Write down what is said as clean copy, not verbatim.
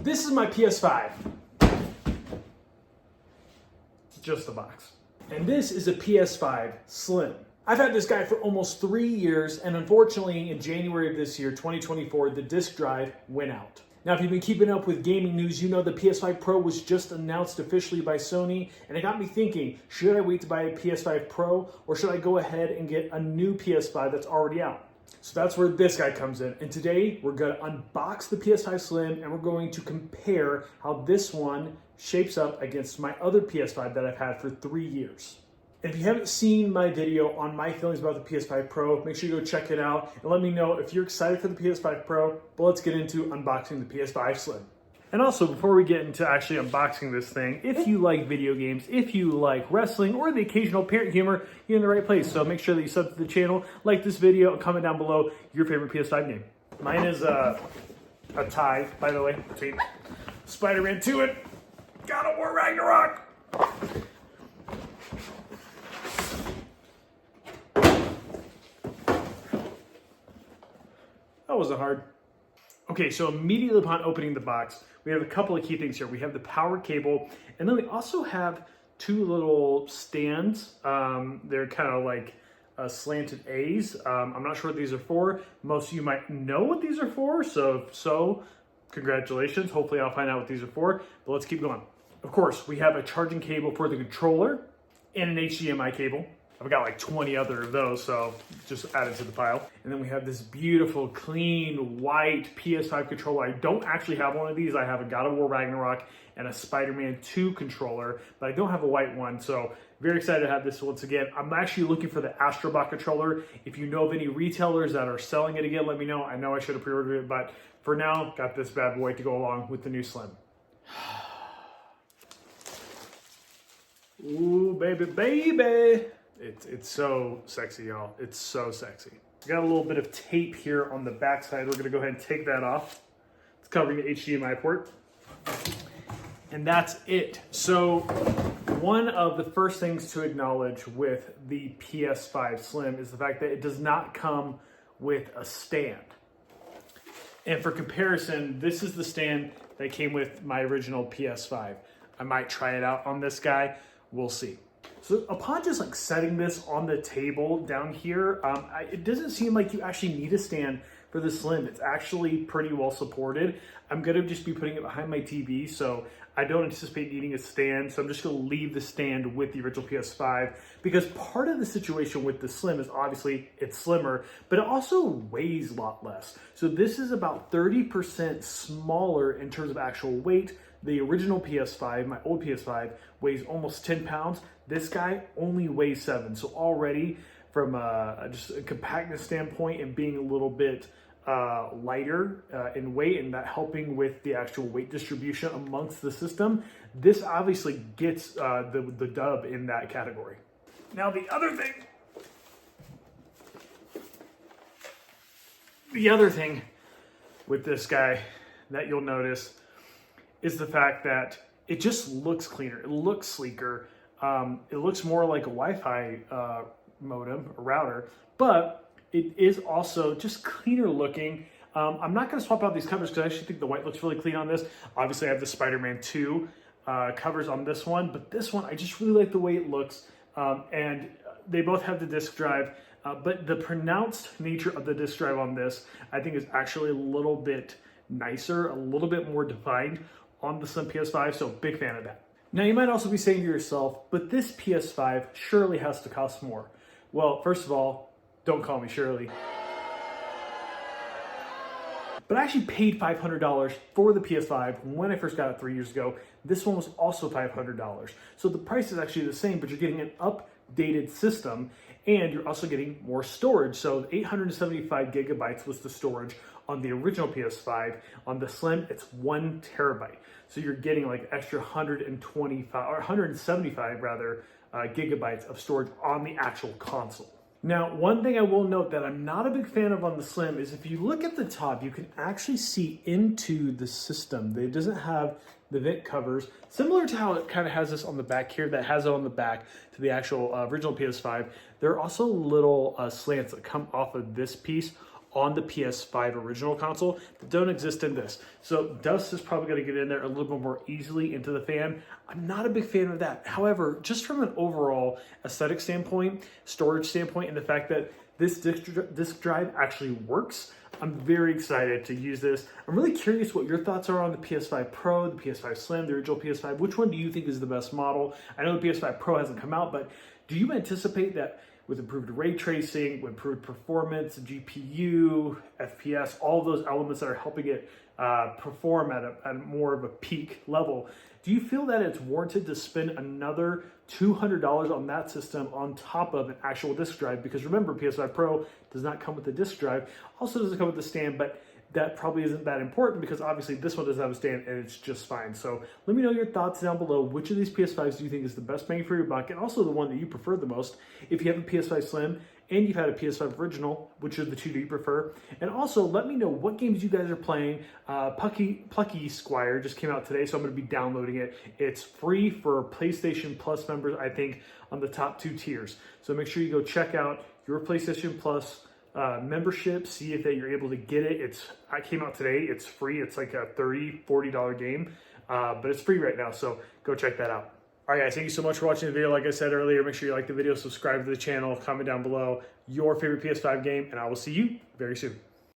This is my PS5. Just the box. And this is a PS5 Slim. I've had this guy for almost 3 years, and unfortunately in January of this year, 2024, the disk drive went out. Now, if you've been keeping up with gaming news, you know the PS5 Pro was just announced officially by Sony, and it got me thinking, should I wait to buy a PS5 Pro, or should I go ahead and get a new PS5 that's already out? So that's where this guy comes in, and today we're going to unbox the PS5 Slim, and we're going to compare how this one shapes up against my other PS5 that I've had for 3 years. And if you haven't seen my video on my feelings about the PS5 Pro, make sure you go check it out and let me know if you're excited for the PS5 Pro. But let's get into unboxing the PS5 Slim. And also, before we get into actually unboxing this thing, if you like video games, if you like wrestling, or the occasional parent humor, you're in the right place. So make sure that you sub to the channel, like this video, and comment down below your favorite PS5 game. Mine is a tie, by the way, between Spider-Man 2 and God of War Ragnarok. That wasn't hard. Okay, so immediately upon opening the box, we have a couple of key things here. We have the power cable, and then we also have two little stands. They're kind of like slanted A's. I'm not sure what these are for. Most of you might know what these are for, so congratulations. Hopefully I'll find out what these are for, but let's keep going. Of course, we have a charging cable for the controller and an HDMI cable. I've got like 20 other of those, so just add it to the pile. And then we have this beautiful, clean, white PS5 controller. I don't actually have one of these. I have a God of War Ragnarok and a Spider-Man 2 controller, but I don't have a white one, so very excited to have this once again. I'm actually looking for the Astrobot controller. If you know of any retailers that are selling it again, let me know. I know I should have pre-ordered it, but for now, got this bad boy to go along with the new Slim. Ooh, baby, baby. It's so sexy, y'all. It's so sexy. Got a little bit of tape here on the back side. We're gonna go ahead and take that off. It's covering the HDMI port. And that's it. So one of the first things to acknowledge with the PS5 Slim is the fact that it does not come with a stand. And for comparison, this is the stand that came with my original PS5. I might try it out on this guy. We'll see. So upon just like setting this on the table down here, it doesn't seem like you actually need a stand for the Slim. It's actually pretty well supported. I'm gonna just be putting it behind my TV, so I don't anticipate needing a stand. So I'm just gonna leave the stand with the original PS5 because part of the situation with the Slim is obviously it's slimmer, but it also weighs a lot less. So this is about 30% smaller in terms of actual weight. The original PS5, my old PS5, weighs almost 10 pounds. This guy only weighs 7. So already from just a compactness standpoint and being a little bit lighter in weight and that helping with the actual weight distribution amongst the system, this obviously gets the dub in that category. Now the other thing with this guy that you'll notice is the fact that it just looks cleaner. It looks sleeker. It looks more like a Wi-Fi modem, a router, but it is also just cleaner looking. I'm not gonna swap out these covers because I actually think the white looks really clean on this. Obviously I have the Spider-Man 2 covers on this one, but this one, I just really like the way it looks. And they both have the disk drive, but the pronounced nature of the disk drive on this, I think is actually a little bit nicer, a little bit more defined on the Slim PS5, so big fan of that. Now you might also be saying to yourself, but this PS5 surely has to cost more. Well, first of all, don't call me Shirley. But I actually paid $500 for the PS5 when I first got it 3 years ago. This one was also $500. So the price is actually the same, but you're getting an updated system and you're also getting more storage. So 875 gigabytes was the storage on the original PS5. On the Slim, it's 1 terabyte. So you're getting like extra 175 rather gigabytes of storage on the actual console. Now, one thing I will note that I'm not a big fan of on the Slim is if you look at the top, you can actually see into the system. It doesn't have the vent covers, similar to how it kind of has this on the back here, that has it on the back to the actual original PS5. There are also little slants that come off of this piece on the PS5 original console that don't exist in this. So dust is probably going to get in there a little bit more easily into the fan. I'm not a big fan of that. However, just from an overall aesthetic standpoint, storage standpoint, and the fact that this disk drive actually works, I'm very excited to use this. I'm really curious what your thoughts are on the PS5 Pro, the PS5 Slim, the original PS5. Which one do you think is the best model? I know the PS5 Pro hasn't come out, but do you anticipate that with improved ray tracing, with improved performance, GPU, FPS, all of those elements that are helping it perform at more of a peak level, do you feel that it's warranted to spend another $200 on that system on top of an actual disk drive? Because remember, PS5 Pro does not come with a disk drive, also doesn't come with a stand, but that probably isn't that important because obviously this one doesn't have a stand and it's just fine. So let me know your thoughts down below. Which of these PS5s do you think is the best bang for your buck, and also the one that you prefer the most? If you have a PS5 Slim and you've had a PS5 original, which are the two that you prefer? And also let me know what games you guys are playing. Plucky Squire just came out today, so I'm going to be downloading it. It's free for PlayStation Plus members, I think, on the top 2 tiers. So make sure you go check out your PlayStation Plus membership, see if that you're able to get it. I came out today, it's free. It's like a $30-$40 game, but it's free right now, so go check that out. All right, guys, thank you so much for watching the video. Like I said earlier, make sure you like the video, subscribe to the channel, comment down below your favorite PS5 game, and I will see you very soon.